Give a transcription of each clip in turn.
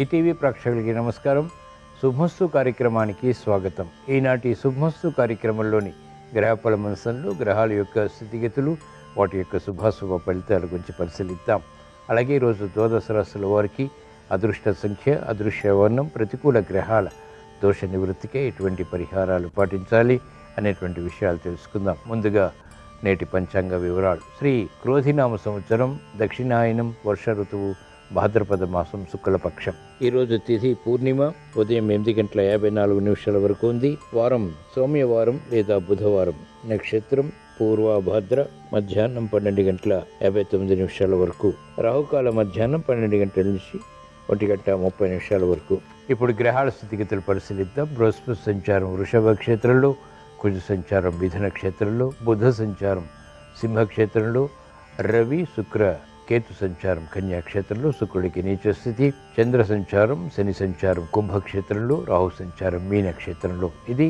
ETV ప్రేక్షకులకి నమస్కారం. శుభమస్తు కార్యక్రమానికి స్వాగతం. ఈనాటి శుభమస్తు కార్యక్రమంలోని గ్రహఫల మనసంలో గ్రహాల యొక్క స్థితిగతులు, వాటి యొక్క శుభాశుభ ఫలితాల గురించి పరిశీలిద్దాం. అలాగే ఈరోజు ద్వాదశ రాశుల వారికి అదృష్ట సంఖ్య, అదృశ్య వర్ణం, ప్రతికూల గ్రహాల దోష నివృత్తికే ఎటువంటి పరిహారాలు పాటించాలి అనేటువంటి విషయాలు తెలుసుకుందాం. ముందుగా నేటి పంచాంగ వివరాలు. శ్రీ క్రోధినామ సంవత్సరం, దక్షిణాయనం, వర్ష ఋతువు, భాద్రపద మాసం, శుక్లపక్షం. ఈరోజు తిథి పూర్ణిమ, ఉదయం 8:54 వరకు ఉంది. వారం సోమవారం లేదా బుధవారం. నక్షత్రం పూర్వభద్ర, మధ్యాహ్నం 12:59 వరకు. రాహుకాల మధ్యాహ్నం 12 గంటల నుంచి 1:30 వరకు. ఇప్పుడు గ్రహాల స్థితిగతులు పరిశీలిద్దాం. బృహస్పతి సంచారం వృషభ క్షేత్రంలో, కుజ సంచారం మిథున క్షేత్రంలో, బుధ సంచారం సింహ క్షేత్రంలో, రవి శుక్ర కేతు సంచారం కన్యా క్షేత్రంలో, శుక్రుడికి నీచ స్థితి, చంద్ర సంచారం శని సంచారం కుంభక్షేత్రంలో, రాహు సంచారం మీన క్షేత్రంలో. ఇది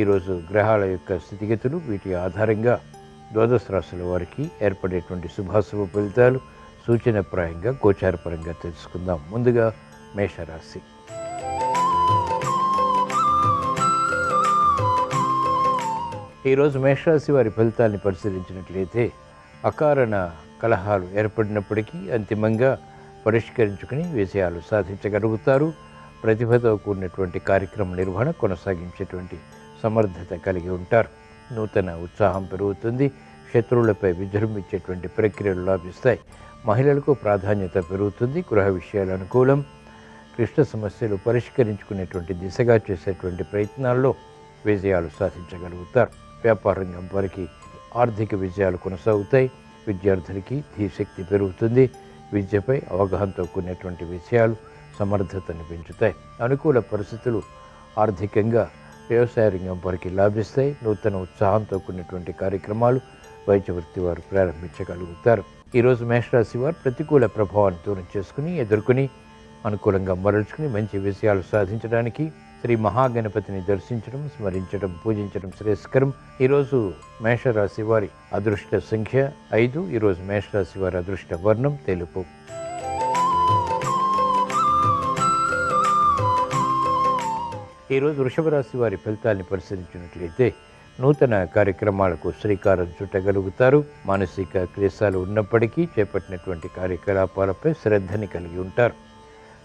ఈరోజు గ్రహాల యొక్క స్థితిగతులు. వీటి ఆధారంగా ద్వాదశ రాశుల వారికి ఏర్పడేటువంటి శుభాశుభ ఫలితాలు సూచనప్రాయంగా గోచారపరంగా తెలుసుకుందాం. ముందుగా మేషరాశి. ఈరోజు మేషరాశి వారి ఫలితాన్ని పరిశీలించినట్లయితే అకారణ కలహాలు ఏర్పడినప్పటికీ అంతిమంగా పరిష్కరించుకుని విజయాలు సాధించగలుగుతారు. ప్రతిభతో కూడినటువంటి కార్యక్రమ నిర్వహణ కొనసాగించేటువంటి సమర్థత కలిగి ఉంటారు. నూతన ఉత్సాహం పెరుగుతుంది. శత్రువులపై విజృంభించేటువంటి ప్రక్రియలు లాభిస్తాయి. మహిళలకు ప్రాధాన్యత పెరుగుతుంది. గృహ విషయాలు అనుకూలం. క్లిష్ట సమస్యలు పరిష్కరించుకునేటువంటి దిశగా చేసేటువంటి ప్రయత్నాల్లో విజయాలు సాధించగలుగుతారు. వ్యాపార రంగం వారికి ఆర్థిక విజయాలు కొనసాగుతాయి. విద్యార్థులకి ధీశక్తి పెరుగుతుంది. విద్యపై అవగాహనతో కూడినటువంటి విషయాలు సమర్థతను పెంచుతాయి. అనుకూల పరిస్థితులు ఆర్థికంగా వ్యవసాయ రంగం వారికి లాభిస్తాయి. నూతన ఉత్సాహంతో కూడినటువంటి కార్యక్రమాలు వైద్య వృత్తి వారు ప్రారంభించగలుగుతారు. ఈరోజు మేషరాశి వారు ప్రతికూల ప్రభావాన్ని దూరం చేసుకుని ఎదుర్కొని అనుకూలంగా మరల్చుకుని మంచి విజయాలు సాధించడానికి శ్రీ మహాగణపతిని దర్శించడం, స్మరించడం, పూజించడం శ్రేయస్కరం. ఈరోజు మేషరాశి వారి అదృష్ట సంఖ్య 5. ఈరోజు మేషరాశి వారి అదృష్ట వర్ణం తెలుపు. ఈరోజు వృషభ రాశి వారి ఫలితాన్ని పరిశీలించినట్లయితే నూతన కార్యక్రమాలకు శ్రీకారం చుట్టగలుగుతారు. మానసిక క్లేశాలు ఉన్నప్పటికీ చేపట్టినటువంటి కార్యకలాపాలపై శ్రద్ధని కలిగి ఉంటారు.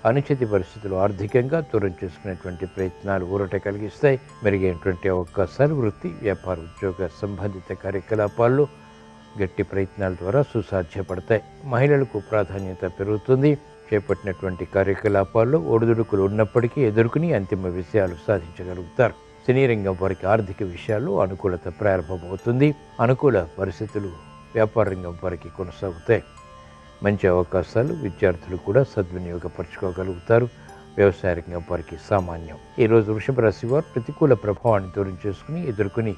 అనుచిత పరిస్థితులు ఆర్థికంగా దూరం చేసుకునేటువంటి ప్రయత్నాలు ఊరట కలిగిస్తాయి. మెరుగైనటువంటి అవకాశాలు వృత్తి, వ్యాపార, ఉద్యోగ సంబంధిత కార్యకలాపాల్లో గట్టి ప్రయత్నాల ద్వారా సుసాధ్యపడతాయి. మహిళలకు ప్రాధాన్యత పెరుగుతుంది. చేపట్టినటువంటి కార్యకలాపాల్లో ఒడిదుడుకులు ఉన్నప్పటికీ ఎదుర్కొని అంతిమ విజయాలు సాధించగలుగుతారు. సినీ రంగం వారికి ఆర్థిక విషయాల్లో అనుకూలత ప్రారంభమవుతుంది. అనుకూల పరిస్థితులు వ్యాపార రంగం వారికి కొనసాగుతాయి. మంచి అవకాశాలు విద్యార్థులు కూడా సద్వినియోగపరచుకోగలుగుతారు. వ్యవసాయ రంగం వారికి సామాన్యం. ఈరోజు వృషభ రాశి వారు ప్రతికూల ప్రభావాన్ని దూరం చేసుకుని ఎదుర్కొని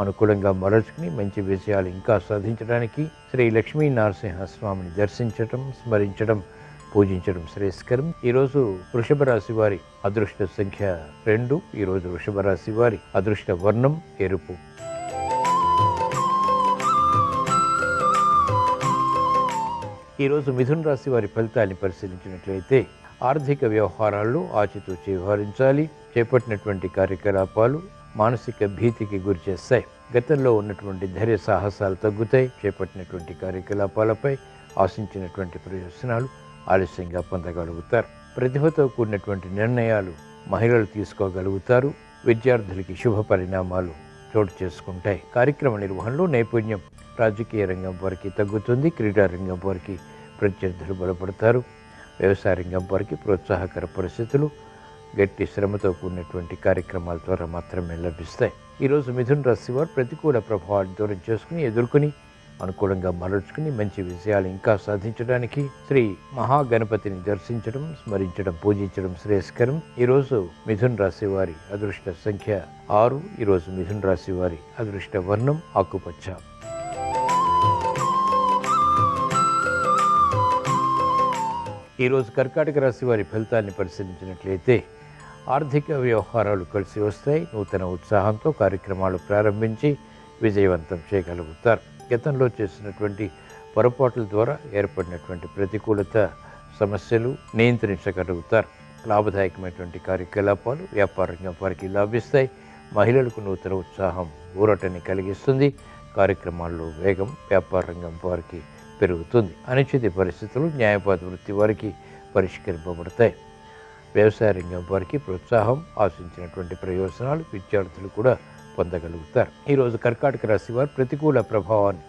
అనుకూలంగా మరల్చుకుని మంచి విజయాలు ఇంకా సాధించడానికి శ్రీ లక్ష్మీ నరసింహస్వామిని దర్శించడం, స్మరించడం, పూజించడం శ్రేయస్కరం. ఈరోజు వృషభ రాశి వారి అదృష్ట సంఖ్య 2. ఈరోజు వృషభ రాశి వారి అదృష్ట వర్ణం ఎరుపు. ఈరోజు మిథున రాశి వారి ఫలితాన్ని పరిశీలించినట్లయితే ఆర్థిక వ్యవహారాల్లో ఆచితూచి వ్యవహరించాలి. చేపట్టినటువంటి కార్యకలాపాలు మానసిక భీతికి గురి చేస్తాయి. గతంలో ఉన్నటువంటి ధైర్య సాహసాలు తగ్గుతాయి. చేపట్టినటువంటి కార్యకలాపాలపై ఆశించినటువంటి ప్రయోజనాలు ఆలస్యంగా పొందగలుగుతారు. ప్రతిభతో కూడినటువంటి నిర్ణయాలు మహిళలు తీసుకోగలుగుతారు. విద్యార్థులకి శుభ పరిణామాలు చోటు చేసుకుంటాయి. కార్యక్రమ నిర్వహణలో నైపుణ్యం రాజకీయ రంగం వారికి తగ్గుతుంది. క్రీడా రంగం వారికి ప్రత్యర్థులు బలపడతారు. వ్యవసాయ రంగం వారికి ప్రోత్సాహకర పరిస్థితులు గట్టి శ్రమతో కూడినటువంటి కార్యక్రమాల ద్వారా మాత్రమే లభిస్తాయి. ఈరోజు మిథున రాశి వారు ప్రతికూల ప్రభావాన్ని దూరం చేసుకుని ఎదుర్కొని అనుకూలంగా మరల్చుకుని మంచి విజయాలు ఇంకా సాధించడానికి శ్రీ మహాగణపతిని దర్శించడం, స్మరించడం, పూజించడం శ్రేయస్కరం. ఈరోజు మిథున రాశి వారి అదృష్ట సంఖ్య 6. ఈరోజు మిథున రాశి వారి అదృష్ట వర్ణం ఆకుపచ్చ. ఈరోజు కర్కాటక రాశి వారి ఫలితాన్ని పరిశీలించినట్లయితే ఆర్థిక వ్యవహారాలు కలిసి వస్తాయి. నూతన ఉత్సాహంతో కార్యక్రమాలు ప్రారంభించి విజయవంతం చేయగలుగుతారు. గతంలో చేసినటువంటి పొరపాట్ల ద్వారా ఏర్పడినటువంటి ప్రతికూలత సమస్యలు నియంత్రించగలుగుతారు. లాభదాయకమైనటువంటి కార్యకలాపాలు వ్యాపార రంగం వారికి లాభిస్తాయి. మహిళలకు నూతన ఉత్సాహం ఊరటని కలిగిస్తుంది. కార్యక్రమాల్లో వేగం వ్యాపార రంగం వారికి పెరుగుతుంది. అనిశ్చిత పరిస్థితులు న్యాయవాద వృత్తి వారికి పరిష్కరింపబడతాయి. వ్యవసాయ రంగం వారికి ప్రోత్సాహం, ఆశించినటువంటి ప్రయోజనాలు విద్యార్థులు కూడా పొందగలుగుతారు. ఈరోజు కర్కాటక రాశి వారు ప్రతికూల ప్రభావాన్ని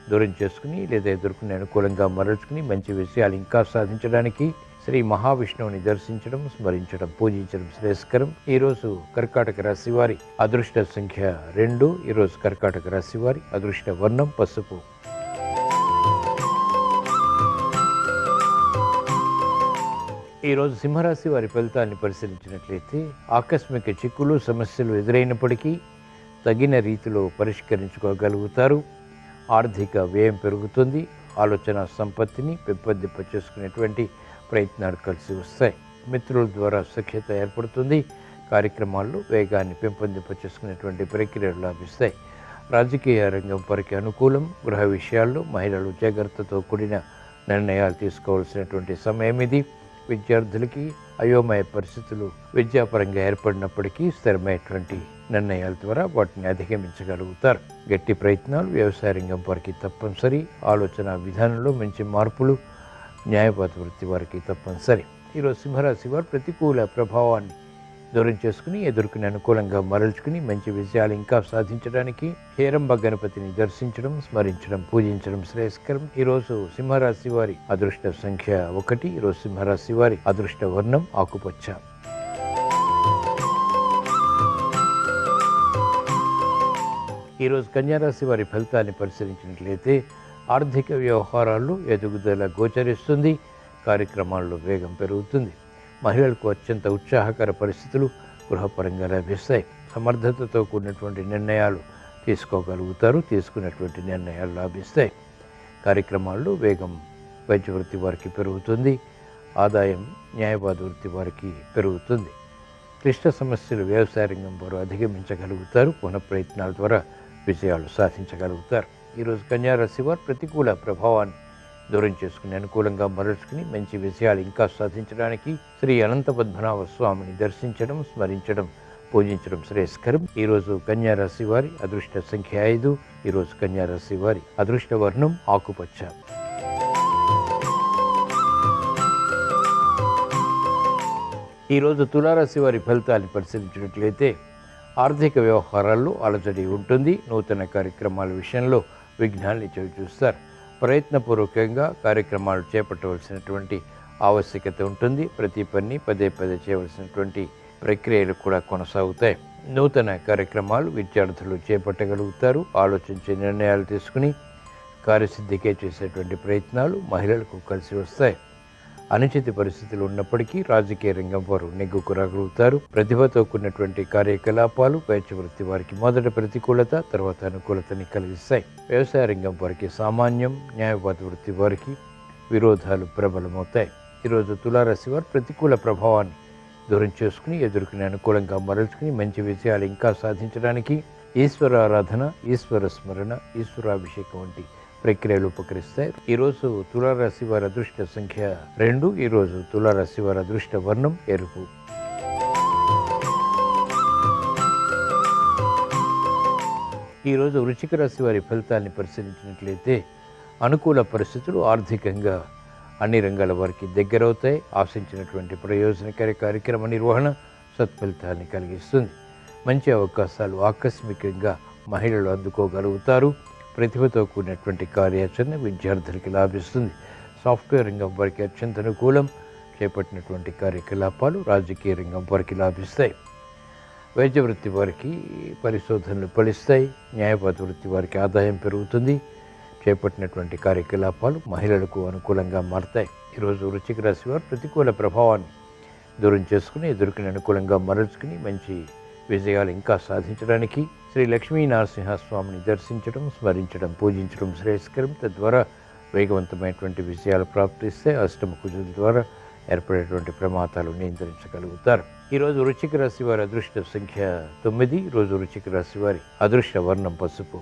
దూరం చేసుకుని లేదా ఎదుర్కొనే అనుకూలంగా మరల్చుకుని మంచి విషయాలు ఇంకా సాధించడానికి శ్రీ మహావిష్ణువుని దర్శించడం, స్మరించడం, పూజించడం శ్రేయస్కరం. ఈరోజు కర్కాటక రాశి వారి అదృష్ట సంఖ్య 2. ఈరోజు కర్కాటక రాశి వారి అదృష్ట వర్ణం పసుపు. ఈరోజు సింహరాశి వారి ఫలితాన్ని పరిశీలించినట్లయితే ఆకస్మిక చిక్కులు, సమస్యలు ఎదురైనప్పటికీ తగిన రీతిలో పరిష్కరించుకోగలుగుతారు. ఆర్థిక వ్యయం పెరుగుతుంది. ఆలోచన సంపత్తిని పెంపొందింప చేసుకునేటువంటి ప్రయత్నాలు కలిసి వస్తాయి. మిత్రుల ద్వారా సఖ్యత ఏర్పడుతుంది. కార్యక్రమాల్లో వేగాన్ని పెంపొందింప చేసుకునేటువంటి ప్రక్రియలు లాభిస్తాయి. రాజకీయ రంగం వారికి అనుకూలం. గృహ విషయాల్లో మహిళలు జాగ్రత్తతో కూడిన నిర్ణయాలు తీసుకోవాల్సినటువంటి సమయం ఇది. విద్యార్థులకి అయోమయ పరిస్థితులు విద్యాపరంగా ఏర్పడినప్పటికీ స్థిరమైనటువంటి నిర్ణయాల ద్వారా వాటిని అధిగమించగలుగుతారు. గట్టి ప్రయత్నాలు వ్యవసాయ రంగం వారికి తప్పనిసరి. ఆలోచన విధానంలో మంచి మార్పులు న్యాయవాద వృత్తి వారికి తప్పనిసరి. ఈరోజు సింహరాశి వారు ప్రతికూల ప్రభావాన్ని దూరం చేసుకుని ఎదుర్కొనే అనుకూలంగా మరల్చుకుని మంచి విజయాలు ఇంకా సాధించడానికి హేరంబ గణపతిని దర్శించడం, స్మరించడం, పూజించడం శ్రేయస్కరం. ఈరోజు సింహరాశి వారి అదృష్ట సంఖ్య 1. ఈరోజు సింహరాశి వారి అదృష్ట వర్ణం ఆకుపచ్చ. ఈరోజు కన్యారాశి వారి ఫలితాన్ని పరిశీలించినట్లయితే ఆర్థిక వ్యవహారాల్లో ఎదుగుదల గోచరిస్తుంది. కార్యక్రమాల్లో వేగం పెరుగుతుంది. మహిళలకు అత్యంత ఉత్సాహకర పరిస్థితులు గృహపరంగా లభిస్తాయి. సమర్థతతో కూడినటువంటి నిర్ణయాలు తీసుకోగలుగుతారు. తీసుకున్నటువంటి నిర్ణయాలు లాభిస్తాయి. కార్యక్రమాల్లో వేగం వైద్య వృత్తి వారికి పెరుగుతుంది. ఆదాయం న్యాయవాద వృత్తి వారికి పెరుగుతుంది. క్లిష్ట సమస్యలు వ్యవసాయ రంగం వారు అధిగమించగలుగుతారు. పునః ప్రయత్నాల ద్వారా విజయాలు సాధించగలుగుతారు. ఈరోజు కన్యారాశి వారు ప్రతికూల ప్రభావాన్ని దూరం చేసుకుని అనుకూలంగా మరల్చుకుని మంచి విజయాలు ఇంకా సాధించడానికి శ్రీ అనంత పద్మనాభ స్వామిని దర్శించడం, స్మరించడం, పూజించడం శ్రేయస్కరం. ఈరోజు కన్యారాశి వారి అదృష్ట సంఖ్య 5. ఈరోజు కన్యారాశి వారి అదృష్ట వర్ణం ఆకుపచ్చ. ఈరోజు తులారాశి వారి ఫలితాన్ని పరిశీలించినట్లయితే ఆర్థిక వ్యవహారాల్లో అలజడి ఉంటుంది. నూతన కార్యక్రమాల విషయంలో విఘ్నాల్ని చవిచూస్తారు. ప్రయత్నపూర్వకంగా కార్యక్రమాలు చేపట్టవలసినటువంటి ఆవశ్యకత ఉంటుంది. ప్రతి పని పదే చేయవలసినటువంటి ప్రక్రియలు కూడా కొనసాగుతాయి. నూతన కార్యక్రమాలు విద్యార్థులు చేపట్టగలుగుతారు. ఆలోచించే నిర్ణయాలు తీసుకుని కార్యసిద్ధికే చేసేటువంటి ప్రయత్నాలు మహిళలకు కలిసి వస్తాయి. అనుచిత పరిస్థితులు ఉన్నప్పటికీ రాజకీయ రంగం వారు నెగ్గుకు రాగలుగుతారు. ప్రతిభతో కూడినటువంటి కార్యకలాపాలు వైద్య వృత్తి వారికి మొదట ప్రతికూలత, తర్వాత అనుకూలతని కలిగిస్తాయి. వ్యవసాయ రంగం వారికి సామాన్యం, న్యాయవాద వృత్తి వారికి విరోధాలు ప్రబలమవుతాయి. ఈరోజు తులారాశి వారు ప్రతికూల ప్రభావాన్ని దూరం చేసుకుని ఎదుర్కొనే అనుకూలంగా మరల్చుకుని మంచి విజయాలు ఇంకా సాధించడానికి ఈశ్వర ఆరాధన, ఈశ్వర స్మరణ, ఈశ్వరాభిషేకం వంటి ప్రక్రియలు ఉపకరిస్తాయి. ఈరోజు తులారాశి వారి అదృష్ట సంఖ్య 2. ఈరోజు తులారాశి వారి అదృష్ట వర్ణం ఎరుపు. ఈరోజు వృశ్చిక రాశి వారి ఫలితాన్ని పరిశీలించినట్లయితే అనుకూల పరిస్థితులు ఆర్థికంగా అన్ని రంగాల వారికి దగ్గరవుతాయి. ఆశించినటువంటి ప్రయోజనకర కార్యక్రమ నిర్వహణ సత్ఫలితాన్ని కలిగిస్తుంది. మంచి అవకాశాలు ఆకస్మికంగా మహిళలు అందుకోగలుగుతారు. ప్రతిభతో కూడినటువంటి కార్యాచరణ విద్యార్థులకి లాభిస్తుంది. సాఫ్ట్వేర్ రంగం వారికి అత్యంత అనుకూలం. చేపట్టినటువంటి కార్యకలాపాలు రాజకీయ రంగం వారికి లాభిస్తాయి. వైద్య వృత్తి వారికి పరిశోధనలు ఫలిస్తాయి. న్యాయవాద వృత్తి వారికి ఆదాయం పెరుగుతుంది. చేపట్టినటువంటి కార్యకలాపాలు మహిళలకు అనుకూలంగా మారతాయి. ఈరోజు వృశ్చిక రాశి వారు ప్రతికూల ప్రభావాన్ని దూరం చేసుకుని ఎదుర్కొని అనుకూలంగా మరల్చుకుని మంచి విజయాలు ఇంకా సాధించడానికి శ్రీ లక్ష్మీ నరసింహస్వామిని దర్శించడం, స్మరించడం, పూజించడం శ్రేయస్కరం. తద్వారా వేగవంతమైనటువంటి విజయాలు ప్రాప్తిస్తే అష్టమ కుజుల ద్వారా ఏర్పడేటువంటి ప్రమాదాలు నియంత్రించగలుగుతారు. ఈరోజు వృశ్చిక రాశి వారి అదృష్ట సంఖ్య 9. ఈరోజు వృశ్చిక రాశి వారి అదృష్ట వర్ణం పసుపు.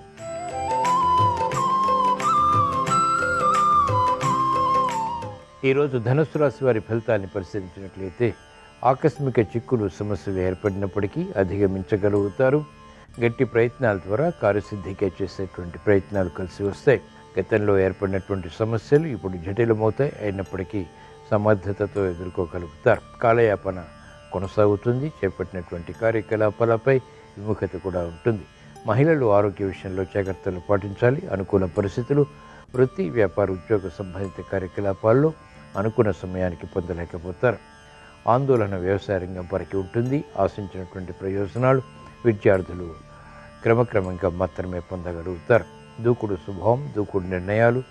ఈరోజు ధనుస్సు రాశి వారి ఫలితాన్ని పరిశీలించినట్లయితే ఆకస్మిక చిక్కులు సమస్యలు ఏర్పడినప్పటికీ అధిగమించగలుగుతారు. గట్టి ప్రయత్నాల ద్వారా కార్యసిద్ధికే చేసేటువంటి ప్రయత్నాలు కలిసి వస్తాయి. గతంలో ఏర్పడినటువంటి సమస్యలు ఇప్పుడు జటిలమవుతాయి. అయినప్పటికీ సమర్థతతో ఎదుర్కోగలుగుతారు. కాలయాపన కొనసాగుతుంది. చేపట్టినటువంటి కార్యకలాపాలపై విముఖత కూడా ఉంటుంది. మహిళలు ఆరోగ్య విషయంలో జాగ్రత్తలు పాటించాలి. అనుకూల పరిస్థితులు వృత్తి, వ్యాపార, ఉద్యోగ సంబంధిత కార్యకలాపాల్లో అనుకున్న సమయానికి పొందలేకపోతారు. ఆందోళన వ్యవసాయ రంగం వరకు ఉంటుంది. ఆశించినటువంటి ప్రయోజనాలు విద్యార్థులు క్రమక్రమంగా మాత్రమే పొందగలుగుతారు. దూకుడు స్వభావం, దూకుడు నిర్ణయాలు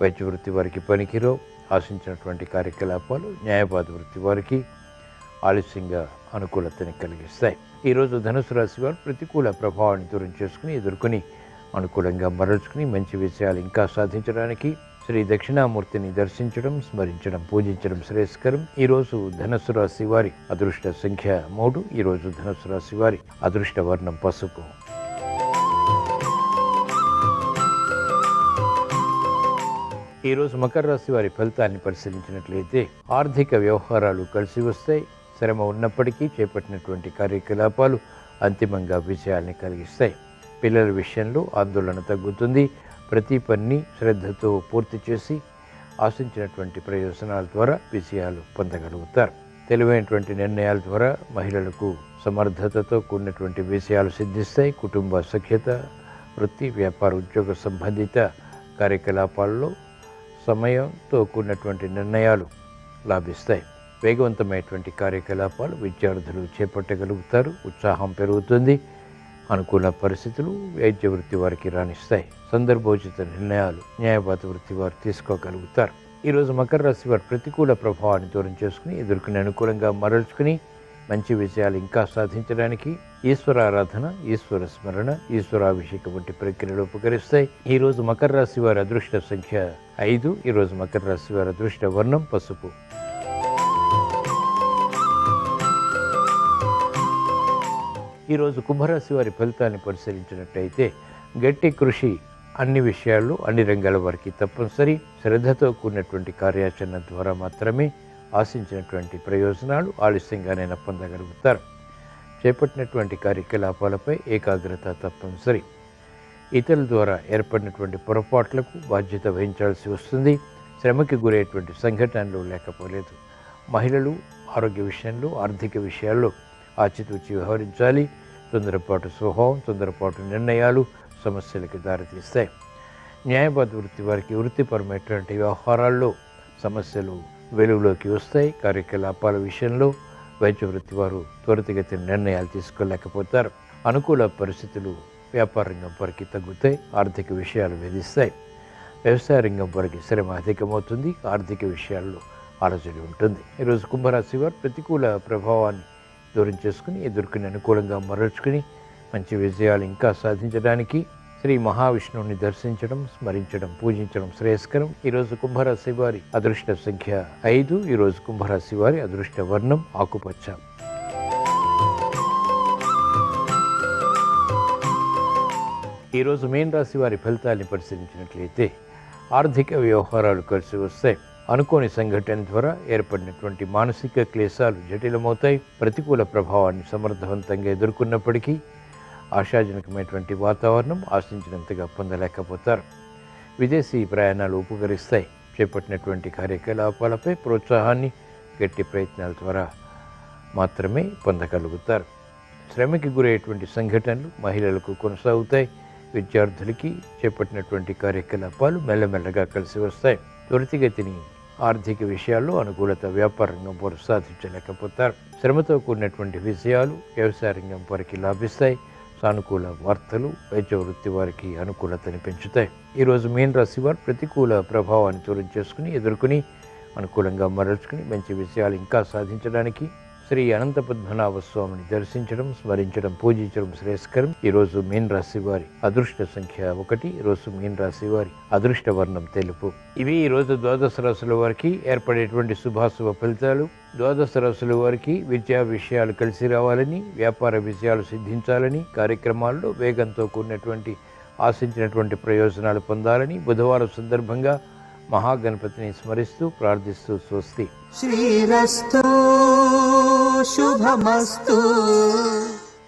వైద్య వృత్తి వారికి పనికిరావు. ఆశించినటువంటి కార్యకలాపాలు న్యాయవాద వృత్తి వారికి ఆలస్యంగా అనుకూలతని కలిగిస్తాయి. ఈరోజు ధనుసు రాశి వారు ప్రతికూల ప్రభావాన్ని దూరం చేసుకుని ఎదుర్కొని అనుకూలంగా మరల్చుకుని మంచి విషయాలు ఇంకా సాధించడానికి శ్రీ దక్షిణామూర్తిని దర్శించడం, స్మరించడం, పూజించడం శ్రేయస్కరం. ఈరోజు ధనుసు రాశి వారి అదృష్ట సంఖ్య 3. ఈరోజు ధనుసు రాశి వారి అదృష్ట వర్ణం పసుపు. ఈరోజు మకర రాశి వారి ఫలితాన్ని పరిశీలించినట్లయితే ఆర్థిక వ్యవహారాలు కలిసి వస్తాయి. శ్రమ ఉన్నప్పటికీ చేపట్టినటువంటి కార్యకలాపాలు అంతిమంగా విజయాల్ని కలిగిస్తాయి. పిల్లల విషయంలో ఆందోళన తగ్గుతుంది. ప్రతి పని శ్రద్ధతో పూర్తి చేసి ఆశించినటువంటి ప్రయోజనాల ద్వారా విజయాలు పొందగలుగుతారు. తెలివైనటువంటి నిర్ణయాల ద్వారా మహిళలకు సమర్థతతో కూడినటువంటి విజయాలు సిద్ధిస్తాయి. కుటుంబ సఖ్యత, వృత్తి, వ్యాపార, ఉద్యోగ సంబంధిత కార్యకలాపాల్లో సమయంతో కూడినటువంటి నిర్ణయాలు లాభిస్తాయి. వేగవంతమైనటువంటి కార్యకలాపాలు విద్యార్థులు చేపట్టగలుగుతారు. ఉత్సాహం పెరుగుతుంది. అనుకూల పరిస్థితులు వైద్య వృత్తి వారికి రాణిస్తాయి. సందర్భోచిత నిర్ణయాలు న్యాయవాద వృత్తి వారు తీసుకోగలుగుతారు. ఈరోజు మకర రాశి వారు ప్రతికూల ప్రభావాన్ని దూరం చేసుకుని ఎదుర్కొనే అనుకూలంగా మరల్చుకుని మంచి విజయాలు ఇంకా సాధించడానికి ఈశ్వరారాధన, ఈశ్వర స్మరణ, ఈశ్వరాభిషేకం వంటి ప్రక్రియలు ఉపకరిస్తాయి. ఈరోజు మకర రాశి వారి అదృష్ట సంఖ్య 5. ఈరోజు మకర రాశి వారి అదృష్ట వర్ణం పసుపు. ఈరోజు కుంభరాశి వారి ఫలితాన్ని పరిశీలించినట్టయితే గట్టి కృషి అన్ని విషయాల్లో అన్ని రంగాల వారికి తప్పనిసరి. శ్రద్ధతో కూడినటువంటి కార్యాచరణ ద్వారా మాత్రమే ఆశించినటువంటి ప్రయోజనాలు ఆలస్యంగానైనా పొందగలుగుతారు. చేపట్టినటువంటి కార్యకలాపాలపై ఏకాగ్రత తప్పనిసరి. ఇతరుల ద్వారా ఏర్పడినటువంటి పొరపాట్లకు బాధ్యత వహించాల్సి వస్తుంది. శ్రమకి గురయ్యేటువంటి సంఘటనలు లేకపోలేదు. మహిళలు ఆరోగ్య విషయంలో, ఆర్థిక విషయాల్లో ఆచితూచి వ్యవహరించాలి. తొందరపాటు స్వభావం, తొందరపాటు నిర్ణయాలు సమస్యలకు దారితీస్తాయి. న్యాయవాద వృత్తి వారికి వృత్తిపరమైనటువంటి వ్యవహారాల్లో సమస్యలు వెలుగులోకి వస్తాయి. కార్యకలాపాల విషయంలో వైద్య వృత్తి వారు త్వరితగతిన నిర్ణయాలు తీసుకోలేకపోతారు. అనుకూల పరిస్థితులు వ్యాపార రంగం వారికి తగ్గుతాయి. ఆర్థిక విషయాలు వేధిస్తాయి. వ్యవసాయ రంగం వారికి శ్రమ అధికమవుతుంది. ఆర్థిక విషయాల్లో అలజడి ఉంటుంది. ఈరోజు కుంభరాశి వారు ప్రతికూల ప్రభావాన్ని దూరం చేసుకుని ఎదుర్కొని అనుకూలంగా మరల్చుకుని మంచి విజయాలు ఇంకా సాధించడానికి శ్రీ మహావిష్ణువుని దర్శించడం, స్మరించడం, పూజించడం శ్రేయస్కరం. ఈరోజు కుంభరాశి వారి అదృష్ట సంఖ్య 5. ఈరోజు కుంభరాశి వారి అదృష్ట వర్ణం ఆకుపచ్చ. ఈరోజు మీన రాశి వారి ఫలితాన్ని పరిశీలించినట్లయితే ఆర్థిక వ్యవహారాలు కలిసి వస్తాయి. అనుకోని సంఘటన ద్వారా ఏర్పడినటువంటి మానసిక క్లేశాలు జటిలమవుతాయి. ప్రతికూల ప్రభావాన్ని సమర్థవంతంగా ఎదుర్కొన్నప్పటికీ ఆశాజనకమైనటువంటి వాతావరణం ఆశించినంతగా పొందలేకపోతారు. విదేశీ ప్రయాణాలు ఉపకరిస్తాయి. చేపట్టినటువంటి కార్యకలాపాలపై ప్రోత్సాహాన్ని గట్టి ప్రయత్నాల ద్వారా మాత్రమే పొందగలుగుతారు. శ్రమకి గురయ్యేటువంటి సంఘటనలు మహిళలకు కొనసాగుతాయి. విద్యార్థులకి చేపట్టినటువంటి కార్యకలాపాలు మెల్లమెల్లగా కలిసి వస్తాయి. త్వరితగతిని ఆర్థిక విషయాల్లో అనుకూలత వ్యాపార రంగం వారు సాధించలేకపోతారు. శ్రమతో కూడినటువంటి విజయాలు వ్యవసాయ రంగం వారికి లాభిస్తాయి. సానుకూల వార్తలు వైద్య వృత్తి వారికి అనుకూలతని పెంచుతాయి. ఈరోజు మీన రాశి వారు ప్రతికూల ప్రభావాన్ని దూరం చేసుకుని ఎదుర్కొని అనుకూలంగా మరల్చుకుని మంచి విజయాలు ఇంకా సాధించడానికి శ్రీ అనంత పద్మనాభ స్వామిని దర్శించడం, స్మరించడం, పూజించడం శ్రేయస్కరం. ఈరోజు మీన రాశి వారి అదృష్ట సంఖ్య 1. ఈరోజు మీన రాశి వారి అదృష్ట వర్ణం తెలుపు. ఇవి ఈరోజు ద్వాదశ రాశుల వారికి ఏర్పడేటువంటి శుభాశుభ ఫలితాలు. ద్వాదశ రాశుల వారికి విద్యా విషయాలు కలిసి రావాలని, వ్యాపార విజయాలు సిద్ధించాలని, కార్యక్రమాల్లో వేగంతో కూడినటువంటి ఆశించినటువంటి ప్రయోజనాలు పొందాలని బుధవారం సందర్భంగా మహాగణపతిని స్మరిస్తూ ప్రార్థిస్తూ స్వస్తి. శ్రీరస్తు. శుభమస్తు.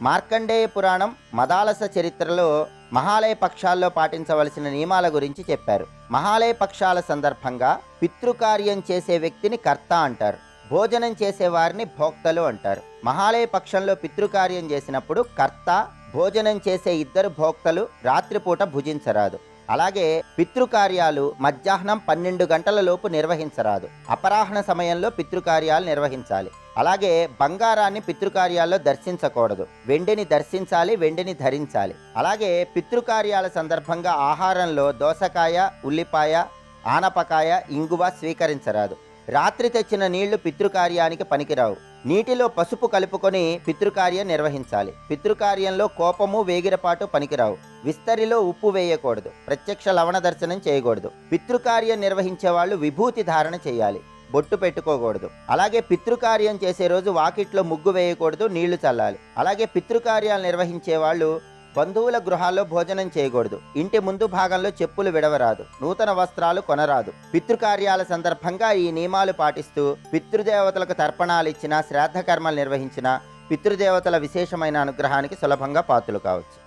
మార్కండేయ పురాణం మదాలస చరిత్రలో మహాలయ పక్షాల్లో పాటించవలసిన నియమాల గురించి చెప్పారు. మహాలయ పక్షాల సందర్భంగా పితృకార్యం చేసే వ్యక్తిని కర్త అంటారు, భోజనం చేసే వారిని భోక్తలు అంటారు. మహాలయ పక్షంలో పితృకార్యం చేసినప్పుడు కర్త, భోజనం చేసే ఇద్దరు భోక్తలు రాత్రిపూట భుజించరాదు. అలాగే పితృకార్యాలు మధ్యాహ్నం 12 గంటల లోపు నిర్వహించరాదు. అపరాహ్న సమయంలో పితృకార్యాలు నిర్వహించాలి. అలాగే బంగారాన్ని పితృకార్యాల్లో దర్శించకూడదు. వెండిని దర్శించాలి, వెండిని ధరించాలి. అలాగే పితృకార్యాల సందర్భంగా ఆహారంలో దోసకాయ, ఉల్లిపాయ, ఆనపకాయ, ఇంగువ స్వీకరించరాదు. రాత్రి తెచ్చిన నీళ్లు పితృకార్యానికి పనికిరావు. నీటిలో పసుపు కలుపుకొని పితృకార్యం నిర్వహించాలి. పితృకార్యంలో కోపము, వేగిరపాటు పనికిరావు. విస్తరిలో ఉప్పు వేయకూడదు. ప్రత్యక్ష లవణ దర్శనం చేయకూడదు. పితృకార్యం నిర్వహించే వాళ్ళు విభూతి ధారణ చేయాలి, బొట్టు పెట్టుకోకూడదు. అలాగే పితృకార్యం చేసే రోజు వాకిట్లో ముగ్గు వేయకూడదు, నీళ్లు చల్లాలి. అలాగే పితృకార్యాలు నిర్వహించే వాళ్ళు బంధువుల గృహాల్లో భోజనం చేయకూడదు. ఇంటి ముందు భాగంలో చెప్పులు విడవరాదు. నూతన వస్త్రాలు కొనరాదు. పితృకార్యాల సందర్భంగా ఈ నియమాలు పాటిస్తూ పితృదేవతలకు తర్పణాలు ఇచ్చిన, శ్రాద్ధ కర్మలు నిర్వహించిన పితృదేవతల విశేషమైన అనుగ్రహానికి సులభంగా పాత్రలు కావచ్చు.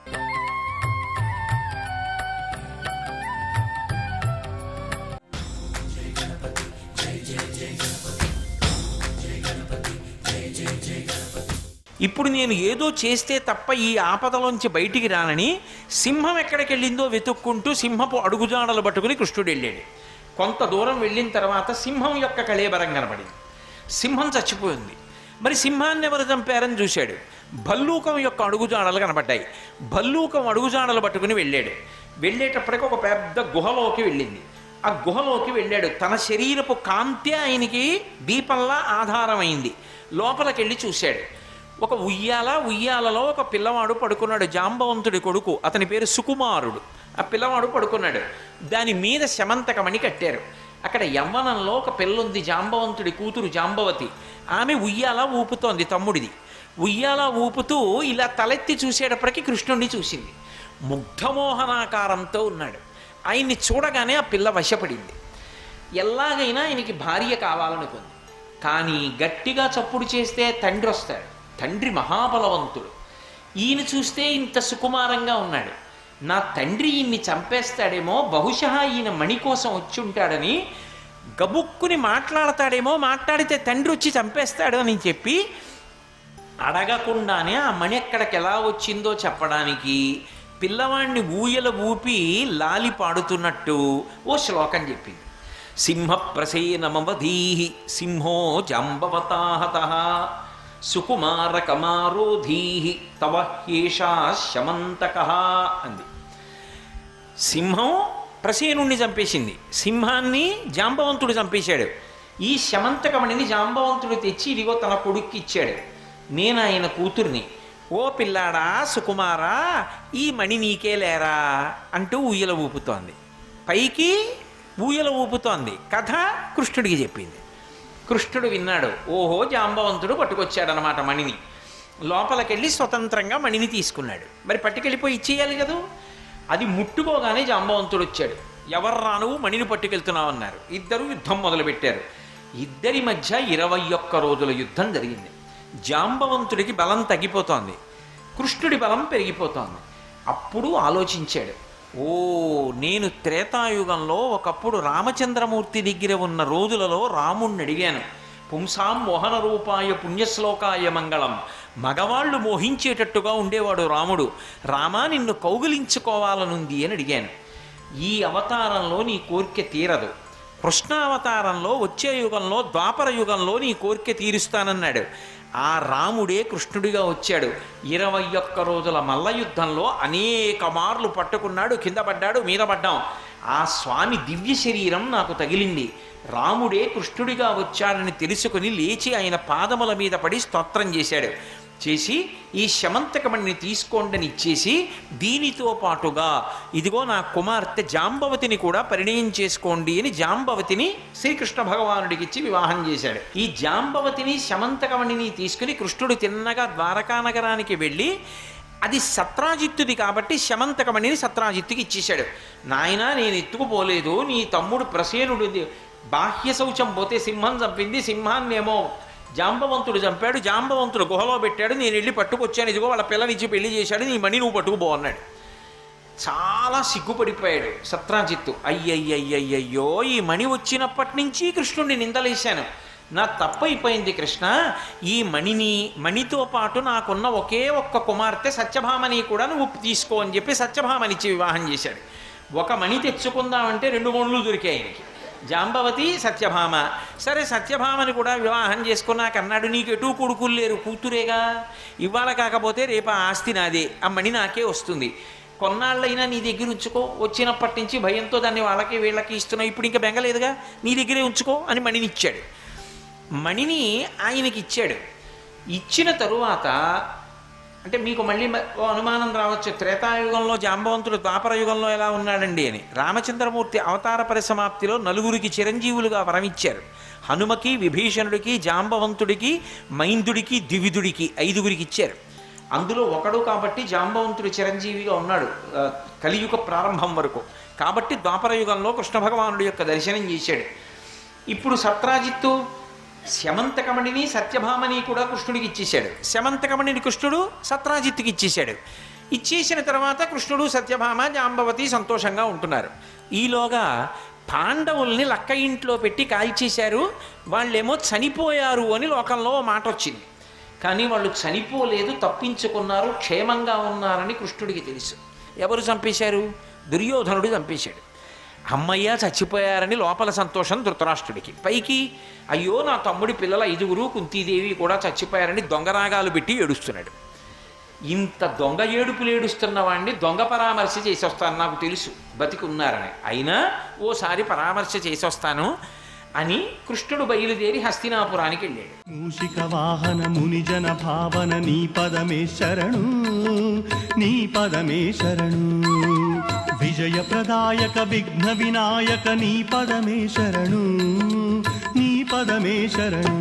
ఇప్పుడు నేను ఏదో చేస్తే తప్ప ఈ ఆపదలోంచి బయటికి రానని సింహం ఎక్కడికి వెళ్ళిందో వెతుక్కుంటూ సింహపు అడుగుజాడలు పట్టుకుని కృష్ణుడు వెళ్ళాడు. కొంత దూరం వెళ్ళిన తర్వాత సింహం యొక్క కళేబరం కనబడింది. సింహం చచ్చిపోయింది. మరి సింహాన్ని ఎవరు చంపారని చూశాడు. భల్లూకం యొక్క అడుగుజాడలు కనబడ్డాయి. భల్లూకం అడుగుజాడలు పట్టుకుని వెళ్ళాడు. వెళ్ళేటప్పటికి ఒక పెద్ద గుహలోకి వెళ్ళింది. ఆ గుహలోకి వెళ్ళాడు. తన శరీరపు కాంతి ఆయనకి దీపంలా ఆధారమైంది. లోపలికి వెళ్ళి చూశాడు. ఒక ఉయ్యాలలో ఒక పిల్లవాడు పడుకున్నాడు. జాంబవంతుడి కొడుకు, అతని పేరు సుకుమారుడు. ఆ పిల్లవాడు పడుకున్నాడు. దాని మీద శమంతకమణి కట్టారు. అక్కడ యవ్వనంలో ఒక పిల్లుంది, జాంబవంతుడి కూతురు జాంబవతి. ఆమె ఉయ్యాల ఊపుతోంది, తమ్ముడిది. ఉయ్యాల ఊపుతూ ఇలా తలెత్తి చూసేటప్పటికి కృష్ణుడిని చూసింది. ముగ్ధమోహనాకారంతో ఉన్నాడు. ఆయన్ని చూడగానే ఆ పిల్ల వశపడింది. ఎలాగైనా ఆయనకి భార్య కావాలనుకుంది. కానీ గట్టిగా చప్పుడు చేస్తే తండ్రి వస్తాడు. తండ్రి మహాబలవంతుడు. ఈయన చూస్తే ఇంత సుకుమారంగా ఉన్నాడు. నా తండ్రి ఈయన్ని చంపేస్తాడేమో, బహుశా ఈయన మణి కోసం వచ్చి ఉంటాడని గబుక్కుని మాట్లాడతాడేమో, మాట్లాడితే తండ్రి వచ్చి చంపేస్తాడు అని చెప్పి అడగకుండానే ఆ మణి ఎక్కడికి ఎలా వచ్చిందో చెప్పడానికి పిల్లవాడిని ఊయల ఊపి లాలి పాడుతున్నట్టు ఓ శ్లోకం చెప్పింది. సింహ ప్రసేనమవధీహి సింహో జాంబవతాహతః సుకుమారకమారోధీహి తవ హేషా శమంతకః అంది. సింహం ప్రసేనుణ్ణి చంపేసింది. సింహాన్ని జాంబవంతుడు చంపేశాడు. ఈ శమంతకమణిని జాంబవంతుడు తెచ్చి ఇదిగో తన కొడుక్కి ఇచ్చాడు. నేను ఆయన కూతుర్ని. ఓ పిల్లాడా సుకుమారా, ఈ మణి నీకే లేరా అంటూ ఊయల ఊపుతోంది. పైకి ఊయల ఊపుతోంది. కథ కృష్ణుడికి చెప్పింది. కృష్ణుడు విన్నాడు. ఓహో, జాంబవంతుడు పట్టుకొచ్చాడనమాట మణిని. లోపలికెళ్ళి స్వతంత్రంగా మణిని తీసుకున్నాడు. మరి పట్టుకెళ్ళిపోయి ఇచ్చేయాలి కదా. అది ముట్టుకోగానే జాంబవంతుడు వచ్చాడు. ఎవర్రా నువ్వు, మణిని పట్టుకెళ్తున్నావు అన్నారు. ఇద్దరు యుద్ధం మొదలుపెట్టారు. ఇద్దరి మధ్య 21 రోజుల యుద్ధం జరిగింది. జాంబవంతుడికి బలం తగ్గిపోతోంది, కృష్ణుడి బలం పెరిగిపోతోంది. అప్పుడు ఆలోచించాడు, ఓ నేను త్రేతాయుగంలో ఒకప్పుడు రామచంద్రమూర్తి దగ్గర ఉన్న రోజులలో రాముణ్ణి అడిగాను. పుంసాం మోహన రూపాయ పుణ్యశ్లోకాయ మంగళం. మగవాళ్ళు మోహించేటట్టుగా ఉండేవాడు రాముడు. రామా, నిన్ను కౌగిలించుకోవాలనుంది అని అడిగాను. ఈ అవతారంలో నీ కోరిక తీరదు. కృష్ణావతారంలో వచ్చే యుగంలో, ద్వాపర యుగంలో నీ కోరిక తీరుస్తానన్నాడు. ఆ రాముడే కృష్ణుడిగా వచ్చాడు. 21 రోజుల మల్ల యుద్ధంలో అనేక మార్లు పట్టుకున్నాడు, కింద పడ్డాడు, మీద పడ్డాం. ఆ స్వామి దివ్య శరీరం నాకు తగిలింది. రాముడే కృష్ణుడిగా వచ్చాడని తెలుసుకుని లేచి ఆయన పాదముల మీద పడి స్తోత్రం చేశాడు. చేసి ఈ శమంతకమణిని తీసుకోండని ఇచ్చేసి, దీనితో పాటుగా ఇదిగో నా కుమార్తె జాంబవతిని కూడా పరిణయం చేసుకోండి అని జాంబవతిని శ్రీకృష్ణ భగవానుడికి ఇచ్చి వివాహం చేశాడు. ఈ జాంబవతిని శమంతకమణిని తీసుకుని కృష్ణుడు తిన్నగా ద్వారకా నగరానికి వెళ్ళి, అది సత్రాజిత్తుది కాబట్టి శమంతకమణిని సత్రాజిత్తుకి ఇచ్చేశాడు. నాయన, నేను ఎత్తుకుపోలేదు, నీ తమ్ముడు ప్రసేనుడు బాహ్య శౌచం పోతే సింహం చంపింది, సింహాన్నేమో జాంబవంతుడు చంపాడు, జాంబవంతుడు గుహలో పెట్టాడు, నేను వెళ్ళి పట్టుకొచ్చాను, ఇదిగో వాళ్ళ పిల్లనిచ్చి పెళ్లి చేశాడు, నీ మణి నువ్వు పట్టుకుపో అన్నాడు. చాలా సిగ్గుపడిపోయాడు సత్రాజిత్తు. అయ్యయ్యయ్యయ్యో, ఈ మణి వచ్చినప్పటి నుంచి కృష్ణుడిని నిందలేశాను, నా తప్పైపోయింది కృష్ణ. ఈ మణితో పాటు నాకున్న ఒకే ఒక్క కుమార్తె సత్యభామని కూడా నువ్వు తీసుకో అని చెప్పి సత్యభామనిచ్చి వివాహం చేశాడు. ఒక మణి తెచ్చుకుందామంటే 2 మణులు దొరికాయి ఆయనకి, జాంబవతి, సత్యభామ. సరే, సత్యభామని కూడా వివాహం చేసుకున్నాక అన్నాడు, నీకు ఎటూ కొడుకులు లేరు, కూతురేగా, ఇవాళ కాకపోతే రేపు ఆ ఆస్తి నాదే, ఆ మణి నాకే వస్తుంది, కొన్నాళ్ళైనా నీ దగ్గర ఉంచుకో, వచ్చినప్పటి నుంచి భయంతో దాన్ని వాళ్ళకి వీళ్ళకి ఇస్తున్నావు, ఇప్పుడు ఇంకా బెంగలేదుగా, నీ దగ్గరే ఉంచుకో అని మణిని ఇచ్చాడు. మణిని ఆయనకి ఇచ్చాడు. ఇచ్చిన తరువాత అంటే మీకు మళ్ళీ అనుమానం రావచ్చు, త్రేతాయుగంలో జాంబవంతుడు ద్వాపర యుగంలో ఎలా ఉన్నాడండి అని. రామచంద్రమూర్తి అవతార పరిసమాప్తిలో 4 చిరంజీవులుగా వరమిచ్చారు. హనుమకి, విభీషణుడికి, జాంబవంతుడికి, మైందుడికి, ద్వివిధుడికి 5 ఇచ్చారు. అందులో ఒకడు కాబట్టి జాంబవంతుడు చిరంజీవిగా ఉన్నాడు కలియుగ ప్రారంభం వరకు. కాబట్టి ద్వాపర యుగంలో కృష్ణ భగవానుడి యొక్క దర్శనం చేశాడు. ఇప్పుడు సత్రాజిత్తు శమంతకమణిని, సత్యభామని కూడా కృష్ణుడికి ఇచ్చేశాడు. శమంతకమణిని కృష్ణుడు సత్రాజిత్తుకి ఇచ్చేశాడు. ఇచ్చేసిన తర్వాత కృష్ణుడు, సత్యభామ, జాంబవతి సంతోషంగా ఉంటున్నారు. ఈలోగా పాండవుల్ని లక్క ఇంట్లో పెట్టి కాల్చేశారు, వాళ్ళేమో చనిపోయారు అని లోకంలో మాట వచ్చింది. కానీ వాళ్ళు చనిపోలేదు, తప్పించుకున్నారు, క్షేమంగా ఉన్నారని కృష్ణుడికి తెలుసు. ఎవరు చంపేశారు? దుర్యోధనుడు చంపేశాడు. అమ్మయ్య చచ్చిపోయారని లోపల సంతోషం ధృతరాష్ట్రుడికి. పైకి అయ్యో నా తమ్ముడి పిల్లల 5 కుంతీదేవి కూడా చచ్చిపోయారని దొంగరాగాలు పెట్టి ఏడుస్తున్నాడు. ఇంత దొంగ ఏడుపులు ఏడుస్తున్న వాడిని దొంగ పరామర్శ చేసి వస్తాను, నాకు తెలుసు బతికి ఉన్నారని, అయినా ఓసారి పరామర్శ చేసి వస్తాను అని కృష్ణుడు బయలుదేరి హస్తినాపురానికి వెళ్ళాడు. మూషిక వాహన మునిజన భావన నీ పదమే శరణు, నీ పదమే శరణు. విజయ ప్రదాయక విఘ్న వినాయక నీ పదమే శరణు, నీ పదమే శరణు.